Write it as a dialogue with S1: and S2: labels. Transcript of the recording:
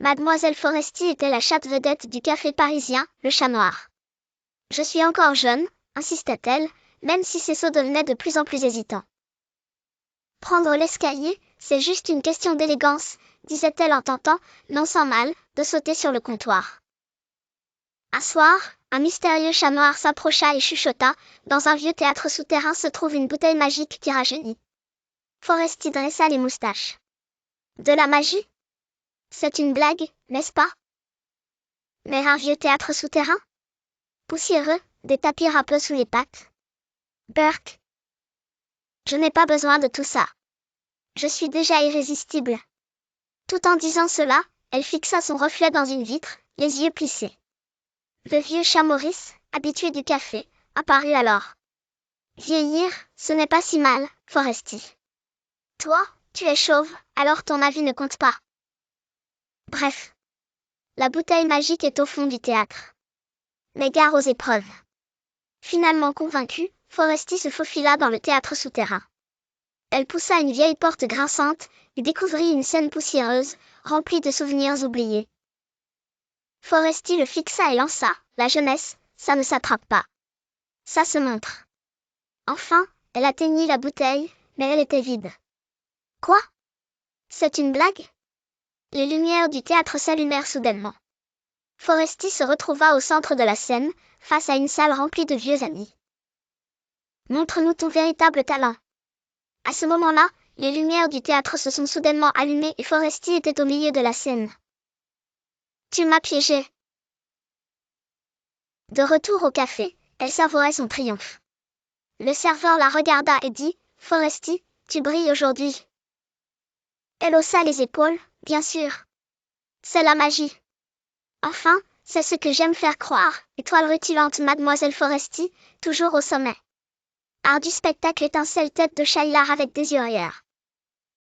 S1: Mademoiselle Foresti était la chatte vedette du café parisien, le Chat Noir. Je suis encore jeune, insista-t-elle, même si ses sauts devenaient de plus en plus hésitants. Prendre l'escalier, c'est juste une question d'élégance, disait-elle en tentant, non sans mal, de sauter sur le comptoir. Un soir, un mystérieux chat noir s'approcha et chuchota, dans un vieux théâtre souterrain se trouve une bouteille magique qui rajeunit. Foresti dressa les moustaches. De la magie? C'est une blague, n'est-ce pas? Mais un vieux théâtre souterrain? Poussiéreux, des tapis râpeux sous les pattes. Burk. Je n'ai pas besoin de tout ça. Je suis déjà irrésistible. Tout en disant cela, elle fixa son reflet dans une vitre, les yeux plissés. Le vieux chat Maurice, habitué du café, apparut alors. Vieillir, ce n'est pas si mal, Foresti. Toi, tu es chauve, alors ton avis ne compte pas. Bref. La bouteille magique est au fond du théâtre. Mais gare aux épreuves. Finalement convaincue, Foresti se faufila dans le théâtre souterrain. Elle poussa une vieille porte grinçante, et découvrit une scène poussiéreuse, remplie de souvenirs oubliés. Foresti le fixa et lança, la jeunesse, ça ne s'attrape pas. Ça se montre. Enfin, elle atteignit la bouteille, mais elle était vide. Quoi? C'est une blague? Les lumières du théâtre s'allumèrent soudainement. Foresti se retrouva au centre de la scène, face à une salle remplie de vieux amis. Montre-nous ton véritable talent. À ce moment-là, les lumières du théâtre se sont soudainement allumées et Foresti était au milieu de la scène. Tu m'as piégé. De retour au café, elle savourait son triomphe. Le serveur la regarda et dit, Foresti, tu brilles aujourd'hui. Elle haussa les épaules, bien sûr. C'est la magie. Enfin, c'est ce que j'aime faire croire, étoile rutilante Mademoiselle Foresti, toujours au sommet. Art du spectacle étincelle tête de chat hilar avec des yeux ailleurs.